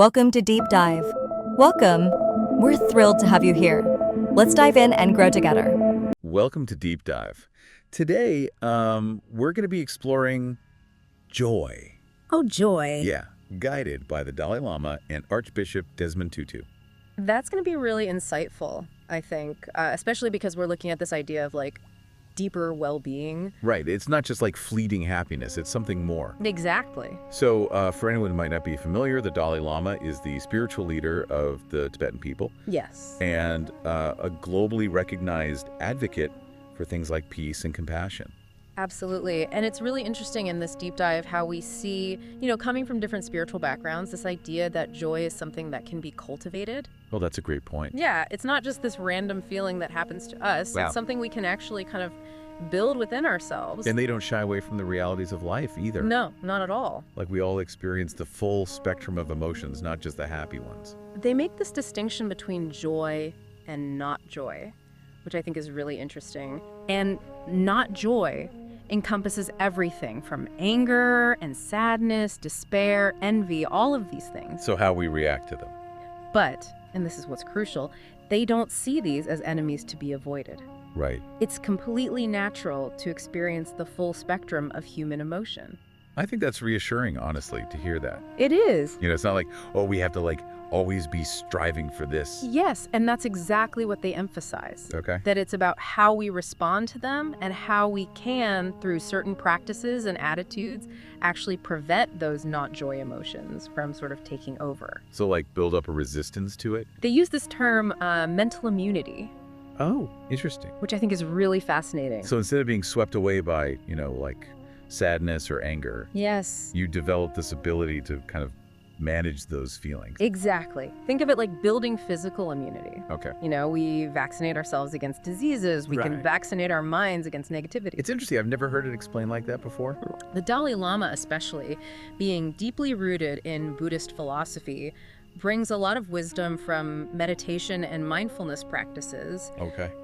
Welcome to Deep Dive. Welcome. We're thrilled to have you here. Let's dive in and grow together. Welcome to Deep Dive. Today, we're going to be exploring joy. Oh, joy. Yeah, guided by the Dalai Lama and Archbishop Desmond Tutu. That's going to be really insightful, I think, especially because we're looking at this idea of deeper well-being. Right, it's not just like fleeting happiness, it's something more. Exactly. So, for anyone who might not be familiar, the Dalai Lama is the spiritual leader of the Tibetan people. Yes. And a globally recognized advocate for things like peace and compassion. Absolutely. And it's really interesting in this deep dive how we see, coming from different spiritual backgrounds, this idea that joy is something that can be cultivated. Well, that's a great point. Yeah, it's not just this random feeling that happens to us. Wow. It's something we can actually kind of build within ourselves. And they don't shy away from the realities of life either. No, not at all. Like we all experience the full spectrum of emotions, not just the happy ones. They make this distinction between joy and not joy, which I think is really interesting. And not joy encompasses everything from anger and sadness, despair, envy, all of these things. So how we react to them. But, and this is what's crucial, they don't see these as enemies to be avoided. Right. It's completely natural to experience the full spectrum of human emotion. I think that's reassuring, honestly, to hear that. It is. It's not like, oh, we have to always be striving for this. Yes, and that's exactly what they emphasize. Okay. That it's about how we respond to them and how we can, through certain practices and attitudes, actually prevent those not joy emotions from sort of taking over. So build up a resistance to it? They use this term mental immunity. Oh, interesting. Which I think is really fascinating. So instead of being swept away by, sadness or anger, yes, you develop this ability to kind of manage those feelings. Exactly. Think of it like building physical immunity. Okay. We vaccinate ourselves against diseases. We can vaccinate our minds against negativity. It's interesting. I've never heard it explained like that before. The Dalai Lama, especially, being deeply rooted in Buddhist philosophy, brings a lot of wisdom from meditation and mindfulness practices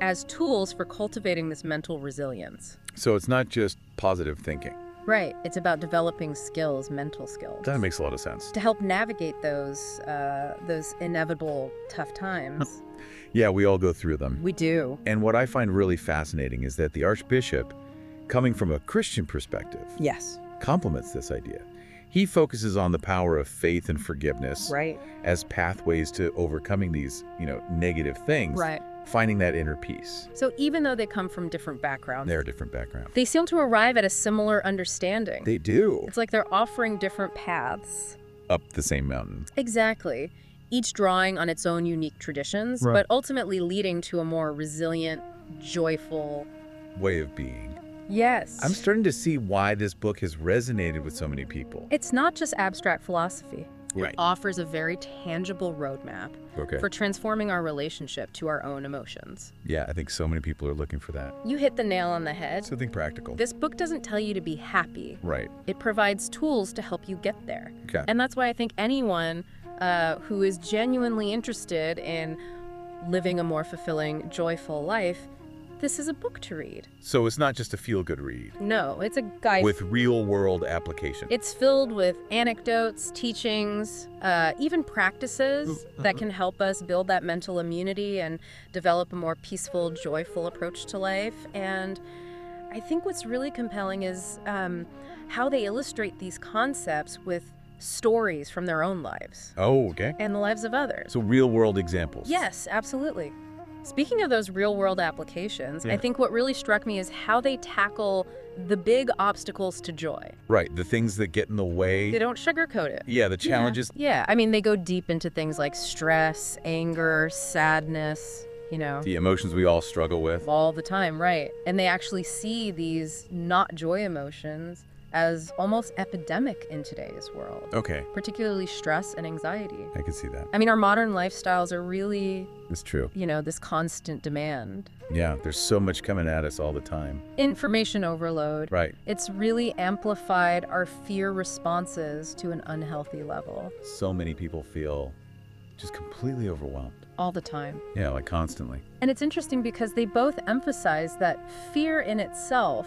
as tools for cultivating this mental resilience. So it's not just positive thinking. Right. It's about developing skills, mental skills. That makes a lot of sense. To help navigate those inevitable tough times. Yeah, we all go through them. We do. And what I find really fascinating is that the Archbishop, coming from a Christian perspective, yes, complements this idea. He focuses on the power of faith and forgiveness as pathways to overcoming these, negative things. Right. Finding that inner peace. So even though they come from different backgrounds, they're different backgrounds. They seem to arrive at a similar understanding. They do. It's like they're offering different paths. Up the same mountain. Exactly. Each drawing on its own unique traditions, but ultimately leading to a more resilient, joyful way of being. Yes. I'm starting to see why this book has resonated with so many people. It's not just abstract philosophy. Right. It offers a very tangible roadmap for transforming our relationship to our own emotions. Yeah, I think so many people are looking for that. You hit the nail on the head. Something practical. This book doesn't tell you to be happy. Right. It provides tools to help you get there. Okay. And that's why I think anyone who is genuinely interested in living a more fulfilling, joyful life, this is a book to read. So it's not just a feel-good read. No, it's a guide. With real-world application. It's filled with anecdotes, teachings, even practices that can help us build that mental immunity and develop a more peaceful, joyful approach to life. And I think what's really compelling is how they illustrate these concepts with stories from their own lives. Oh, okay. And the lives of others. So real-world examples. Yes, absolutely. Speaking of those real-world applications, I think what really struck me is how they tackle the big obstacles to joy. Right, the things that get in the way. They don't sugarcoat it. Yeah, the challenges. Yeah, I mean, they go deep into things like stress, anger, sadness, The emotions we all struggle with. All the time, right. And they actually see these not joy emotions as almost epidemic in today's world. Okay. Particularly stress and anxiety. I can see that. I mean, our modern lifestyles are really, it's true. This constant demand. Yeah, there's so much coming at us all the time. Information overload. Right. It's really amplified our fear responses to an unhealthy level. So many people feel just completely overwhelmed. All the time. Yeah, constantly. And it's interesting because they both emphasize that fear in itself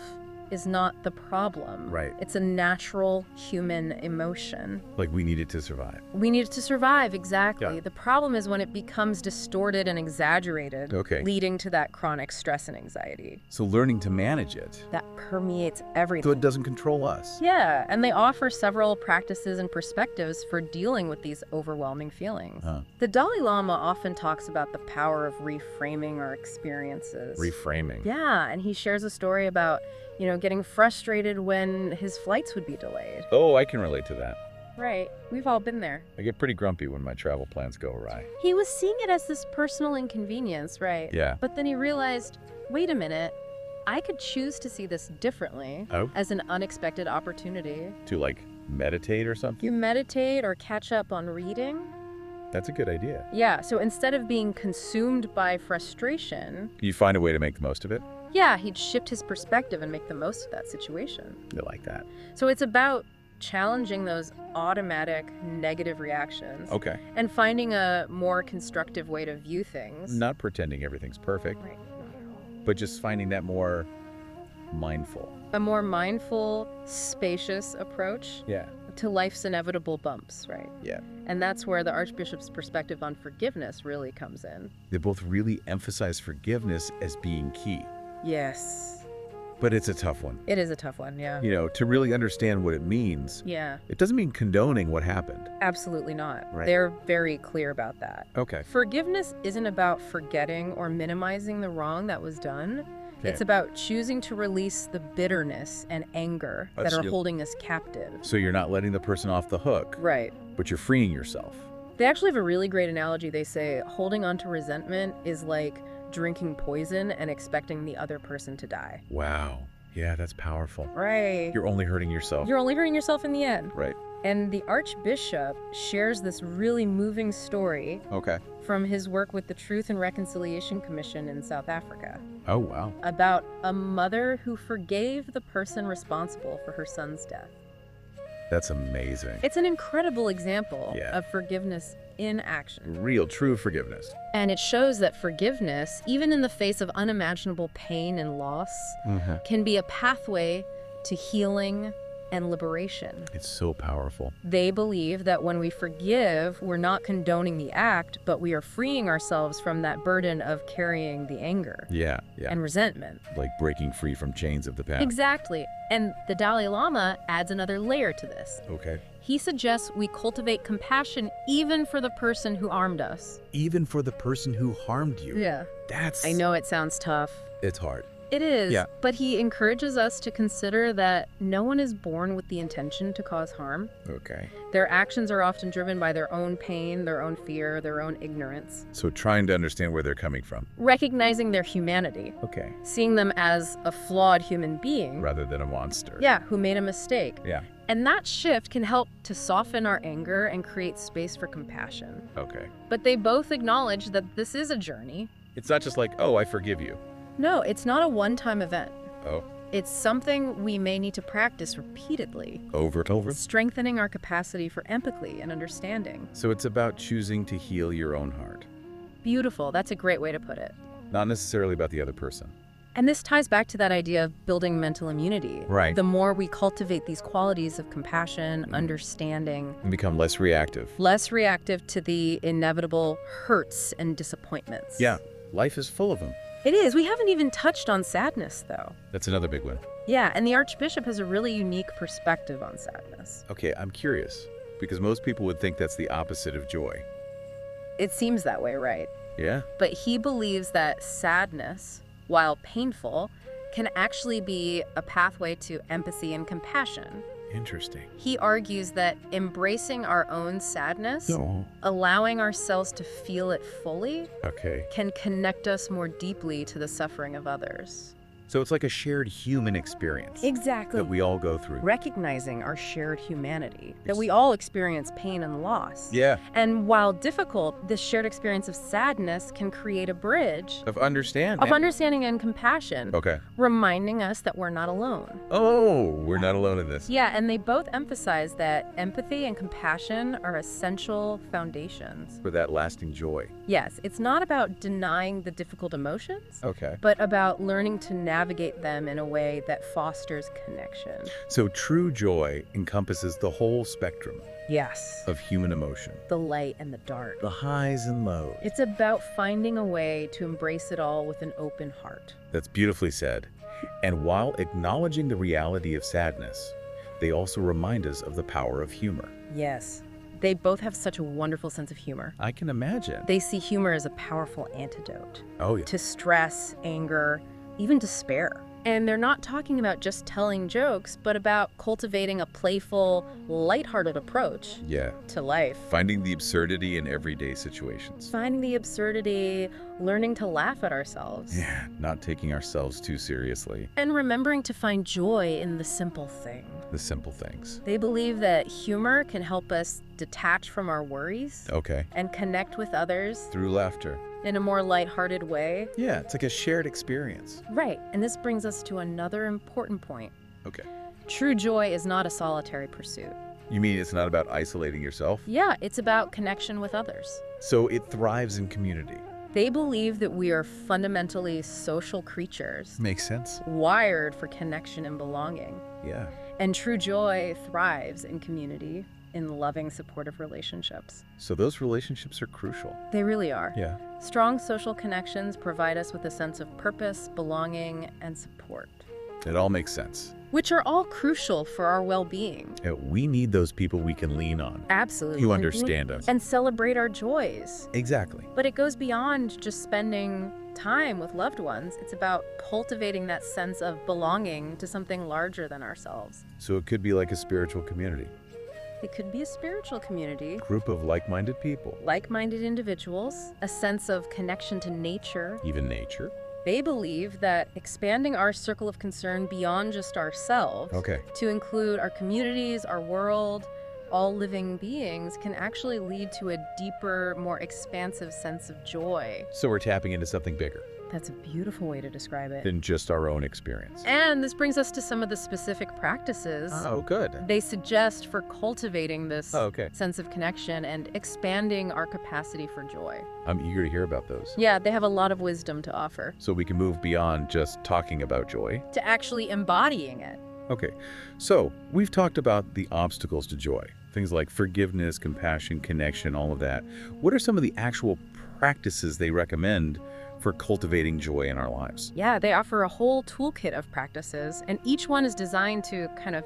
is not the problem. Right. It's a natural human emotion. Like we need it to survive. We need it to survive, exactly. Yeah. The problem is when it becomes distorted and exaggerated, leading to that chronic stress and anxiety. So learning to manage it. That permeates everything. So it doesn't control us. Yeah, and they offer several practices and perspectives for dealing with these overwhelming feelings. The Dalai Lama often talks about the power of reframing our experiences. Reframing. Yeah, and he shares a story about, getting frustrated when his flights would be delayed. Oh, I can relate to that. Right. We've all been there. I get pretty grumpy when my travel plans go awry. He was seeing it as this personal inconvenience, right? Yeah. But then he realized, wait a minute, I could choose to see this differently as an unexpected opportunity. To like meditate or something? You meditate or catch up on reading. That's a good idea. Yeah, so instead of being consumed by frustration... You find a way to make the most of it? Yeah, he'd shift his perspective and make the most of that situation. I like that. So it's about challenging those automatic negative reactions. Okay. And finding a more constructive way to view things. Not pretending everything's perfect. Right. But just finding that more mindful. A more mindful, spacious approach to life's inevitable bumps, right? Yeah. And that's where the Archbishop's perspective on forgiveness really comes in. They both really emphasize forgiveness as being key. Yes. But it's a tough one. It is a tough one, yeah. To really understand what it means. Yeah. It doesn't mean condoning what happened. Absolutely not. Right. They're very clear about that. Okay. Forgiveness isn't about forgetting or minimizing the wrong that was done. Okay. It's about choosing to release the bitterness and anger that are holding us captive. So you're not letting the person off the hook. Right. But you're freeing yourself. They actually have a really great analogy. They say holding on to resentment is like drinking poison and expecting the other person to die. Wow. Yeah, that's powerful. Right. You're only hurting yourself. You're only hurting yourself in the end. Right. And the Archbishop shares this really moving story from his work with the Truth and Reconciliation Commission in South Africa. Oh, wow. About a mother who forgave the person responsible for her son's death. That's amazing. It's an incredible example of forgiveness in action. Real, true forgiveness. And it shows that forgiveness, even in the face of unimaginable pain and loss, can be a pathway to healing and liberation. It's so powerful. They believe that when we forgive, we're not condoning the act, but we are freeing ourselves from that burden of carrying the anger and resentment. Like breaking free from chains of the past. Exactly. And the Dalai Lama adds another layer to this. Okay. He suggests we cultivate compassion even for the person who harmed us. Even for the person who harmed you. Yeah. I know it sounds tough. It's hard. It is, Yeah. but he encourages us to consider that no one is born with the intention to cause harm. Okay. Their actions are often driven by their own pain, their own fear, their own ignorance. So trying to understand where they're coming from. Recognizing their humanity. Okay. Seeing them as a flawed human being. Rather than a monster. Yeah, who made a mistake. Yeah. And that shift can help to soften our anger and create space for compassion. Okay. But they both acknowledge that this is a journey. It's not just like, oh, I forgive you. No, it's not a one-time event. Oh. It's something we may need to practice repeatedly. Over and over. Strengthening our capacity for empathy and understanding. So it's about choosing to heal your own heart. Beautiful. That's a great way to put it. Not necessarily about the other person. And this ties back to that idea of building mental immunity. Right. The more we cultivate these qualities of compassion, understanding. And become less reactive. Less reactive to the inevitable hurts and disappointments. Yeah. Life is full of them. It is. We haven't even touched on sadness, though. That's another big one. Yeah, and the Archbishop has a really unique perspective on sadness. Okay, I'm curious, because most people would think that's the opposite of joy. It seems that way, right? Yeah? But he believes that sadness, while painful, can actually be a pathway to empathy and compassion. Interesting. He argues that embracing our own sadness, allowing ourselves to feel it fully, can connect us more deeply to the suffering of others. So it's like a shared human experience. Exactly. That we all go through. Recognizing our shared humanity, that we all experience pain and loss. Yeah. And while difficult, this shared experience of sadness can create a bridge Of understanding. of understanding and compassion, Okay. reminding us that we're not alone. Oh, we're not alone in this. Yeah, and they both emphasize that empathy and compassion are essential foundations. For that lasting joy. Yes, it's not about denying the difficult emotions, Okay. but about learning to navigate navigate them in a way that fosters connection. So true joy encompasses the whole spectrum Yes. of human emotion. The light and the dark. The highs and lows. It's about finding a way to embrace it all with an open heart. That's beautifully said. And while acknowledging the reality of sadness, they also remind us of the power of humor. Yes. They both have such a wonderful sense of humor. I can imagine. They see humor as a powerful antidote Oh, yeah. to stress, anger, even despair. And they're not talking about just telling jokes, but about cultivating a playful, lighthearted approach Yeah. to life. Finding the absurdity in everyday situations. Finding the absurdity, learning to laugh at ourselves. Yeah, not taking ourselves too seriously. And remembering to find joy in the simple thing. The simple things. They believe that humor can help us detach from our worries Okay. and connect with others Through laughter. in a more lighthearted way. Yeah, it's like a shared experience. Right, and this brings us to another important point. Okay. True joy is not a solitary pursuit. You mean it's not about isolating yourself? Yeah, it's about connection with others. So it thrives in community. They believe that we are fundamentally social creatures, Makes sense. wired for connection and belonging. Yeah. And true joy thrives in community, in loving, supportive relationships. So those relationships are crucial. They really are. Yeah. Strong social connections provide us with a sense of purpose, belonging, and support, It all makes sense. which are all crucial for our well-being. We need those people we can lean on. Absolutely. Who understand us. And celebrate our joys. Exactly. But it goes beyond just spending time with loved ones. It's about cultivating that sense of belonging to something larger than ourselves. So it could be like a spiritual community. It could be a spiritual community, Group of like-minded people. like-minded individuals, a sense of connection to nature. Even nature. They believe that expanding our circle of concern beyond just ourselves Okay. to include our communities, our world, all living beings can actually lead to a deeper, more expansive sense of joy. So we're tapping into something bigger That's a beautiful way to describe it. than just our own experience. And this brings us to some of the specific practices Oh, good. they suggest for cultivating this Oh, okay. sense of connection and expanding our capacity for joy. I'm eager to hear about those. Yeah, they have a lot of wisdom to offer, So we can move beyond just talking about joy. to actually embodying it. Okay, so we've talked about the obstacles to joy. Things like forgiveness, compassion, connection, all of that. What are some of the actual practices they recommend for cultivating joy in our lives? Yeah, they offer a whole toolkit of practices, and each one is designed to kind of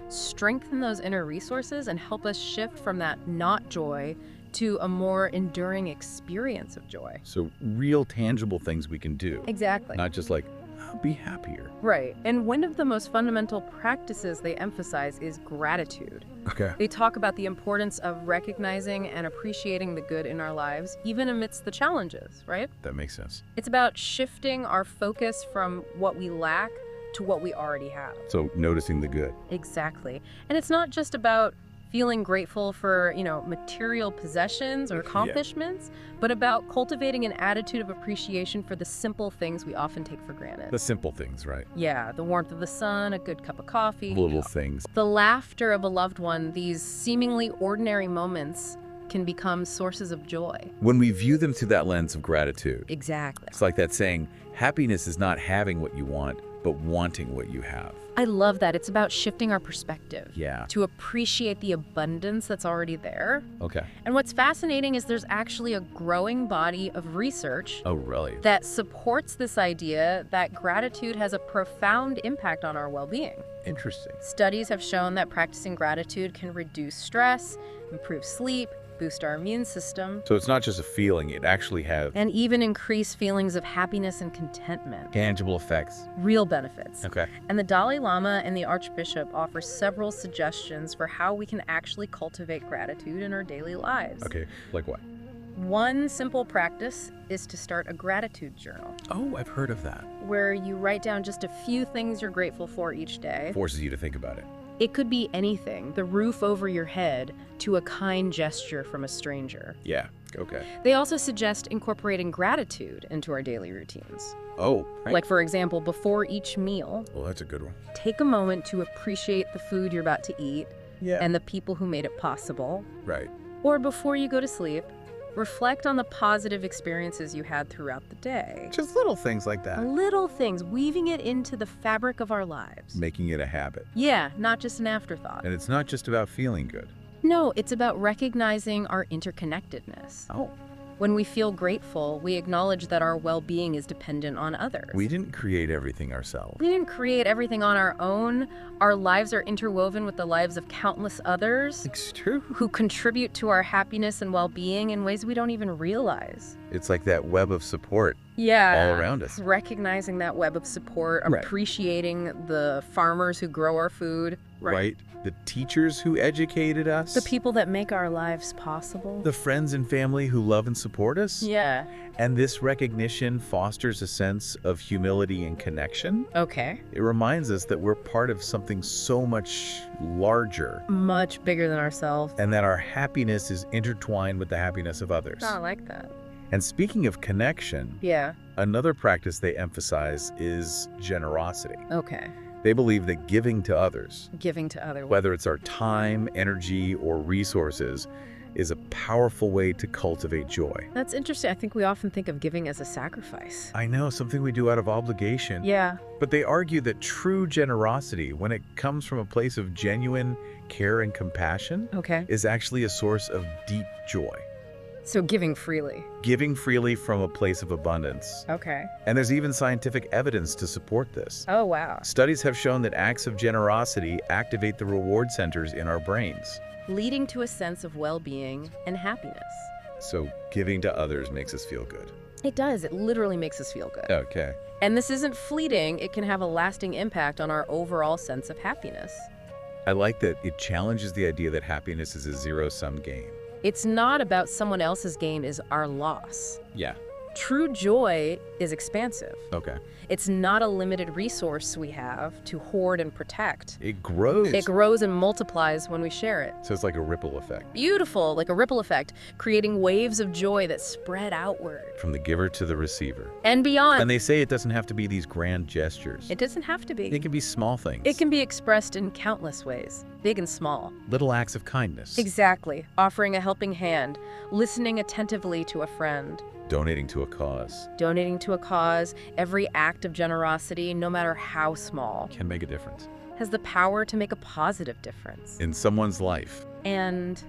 strengthen those inner resources and help us shift from that not joy to a more enduring experience of joy. So real tangible things we can do. Exactly. Not just like, I'll be happier. Right. And one of the most fundamental practices they emphasize is gratitude. Okay. They talk about the importance of recognizing and appreciating the good in our lives, even amidst the challenges, right? That makes sense. It's about shifting our focus from what we lack to what we already have. So noticing the good. Exactly. And it's not just about feeling grateful for, material possessions or accomplishments, but about cultivating an attitude of appreciation for the simple things we often take for granted. The simple things, right? Yeah, the warmth of the sun, a good cup of coffee. Little things. The laughter of a loved one, these seemingly ordinary moments can become sources of joy. When we view them through that lens of gratitude, Exactly. it's like that saying, happiness is not having what you want, but wanting what you have. I love that. It's about shifting our perspective. Yeah. To appreciate the abundance that's already there. Okay. And what's fascinating is there's actually a growing body of research Oh, really? that supports this idea that gratitude has a profound impact on our well-being. Interesting. Studies have shown that practicing gratitude can reduce stress, improve sleep, boost our immune system, So it's not just a feeling, it actually has and even increase feelings of happiness and contentment. tangible effects. Real benefits. Okay. And the Dalai Lama and the Archbishop offer several suggestions for how we can actually cultivate gratitude in our daily lives. Okay, like what? One simple practice is to start a gratitude journal, Oh, I've heard of that. where you write down just a few things you're grateful for each day. Forces you to think about it. It could be anything, the roof over your head to a kind gesture from a stranger. Yeah, okay. They also suggest incorporating gratitude into our daily routines. Oh, right. Like, for example, before each meal, Well, that's a good one. take a moment to appreciate the food you're about to eat Yeah. and the people who made it possible. Right. Or before you go to sleep, Reflect on the positive experiences you had throughout the day. Just little things like that. Little things, weaving it into the fabric of our lives. Making it a habit. Yeah, not just an afterthought. And it's not just about feeling good. No, it's about recognizing our interconnectedness. Oh. When we feel grateful, we acknowledge that our well-being is dependent on others. We didn't create everything ourselves. We didn't create everything on our own. Our lives are interwoven with the lives of countless others It's true. who contribute to our happiness and well-being in ways we don't even realize. It's like that web of support Yeah. all around us. Recognizing that web of support, Right. appreciating the farmers who grow our food. Right? The teachers who educated us. The people that make our lives possible. The friends and family who love and support us. Yeah. And this recognition fosters a sense of humility and connection. Okay. It reminds us that we're part of something so much larger Much bigger than ourselves. and that our happiness is intertwined with the happiness of others. I like that. And speaking of connection, Yeah. another practice they emphasize is generosity. Okay. They believe that giving to others, Giving to others. whether it's our time, energy, or resources, is a powerful way to cultivate joy. That's interesting. I think we often think of giving as a sacrifice. I know, something we do out of obligation. Yeah. But they argue that true generosity, when it comes from a place of genuine care and compassion, Okay. is actually a source of deep joy. So giving freely. Giving freely from a place of abundance. Okay. And there's even scientific evidence to support this. Oh, wow. Studies have shown that acts of generosity activate the reward centers in our brains. Leading to a sense of well-being and happiness. So giving to others makes us feel good. It does. It literally makes us feel good. Okay. And this isn't fleeting. It can have a lasting impact on our overall sense of happiness. I like that it challenges the idea that happiness is a zero-sum game. It's not about someone else's gain is our loss. Yeah. True joy is expansive. Okay. It's not a limited resource we have to hoard and protect. It grows. It grows and multiplies when we share it. So it's like a ripple effect. Beautiful, like a ripple effect, creating waves of joy that spread outward From the giver to the receiver. and beyond. And they say it doesn't have to be these grand gestures. It doesn't have to be. It can be small things. It can be expressed in countless ways, big and small. Little acts of kindness. Exactly. Offering a helping hand, listening attentively to a friend, Donating to a cause donating to a cause. Every act of generosity, no matter how small, can make a difference has the power to make a positive difference. in someone's life. And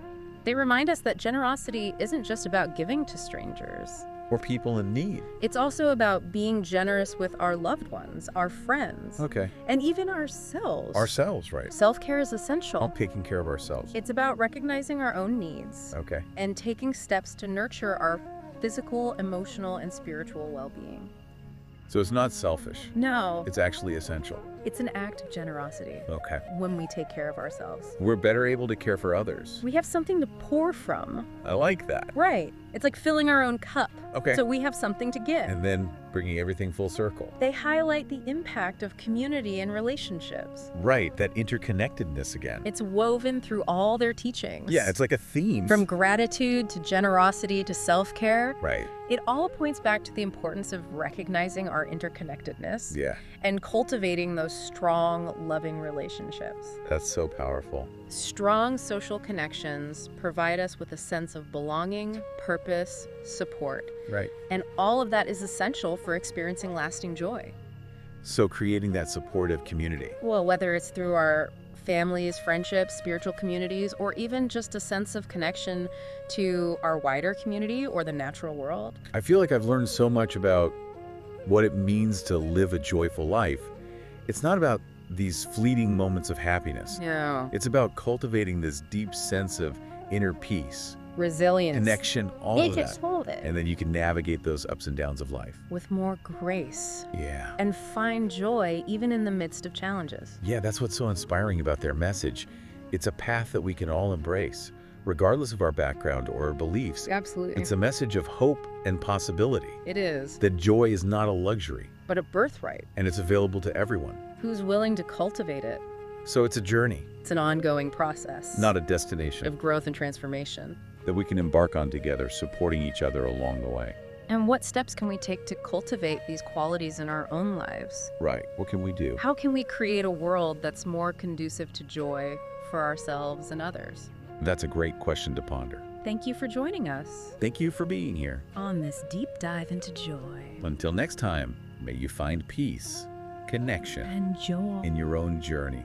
they remind us that generosity isn't just about giving to strangers. Or people in need. It's also about being generous with our loved ones, our friends, Okay. and even ourselves. Ourselves, right? Self-care is essential. All taking care of ourselves. It's about recognizing our own needs Okay. and taking steps to nurture our physical, emotional, and spiritual well-being. So it's not selfish. No, It's actually essential. it's an act of generosity Okay. when we take care of ourselves. We're better able to care for others. We have something to pour from. I like that. Right. It's like filling our own cup. Okay. So we have something to give. And then bringing everything full circle. They highlight the impact of community and relationships. Right, that interconnectedness again. It's woven through all their teachings. Yeah, it's like a theme. From gratitude to generosity to self-care. Right. It all points back to the importance of recognizing our interconnectedness Yeah, and cultivating those strong, loving relationships. that's so powerful. Strong social connections provide us with a sense of belonging, purpose, support, Right. and all of that is essential for experiencing lasting joy. So creating that supportive community. Well, whether it's through our families, friendships, spiritual communities, or even just a sense of connection to our wider community or the natural world. I feel like I've learned so much about what it means to live a joyful life. It's not about these fleeting moments of happiness. No. It's about cultivating this deep sense of inner peace, Resilience. connection, all of that. All of it. And then you can navigate those ups and downs of life. With more grace. Yeah. And find joy even in the midst of challenges. Yeah, that's what's so inspiring about their message. It's a path that we can all embrace, regardless of our background or our beliefs. Absolutely. It's a message of hope and possibility. It is. That joy is not a luxury, But a birthright. and it's available to everyone. Who's willing to cultivate it? So it's a journey, It's an ongoing process. not a destination, of growth and transformation. that we can embark on together, supporting each other along the way. And what steps can we take to cultivate these qualities in our own lives? Right. What can we do? How can we create a world that's more conducive to joy for ourselves and others? That's a great question to ponder. Thank you for joining us Thank you for being here. on this deep dive into joy Until next time, may you find peace, connection and joy. in your own journey.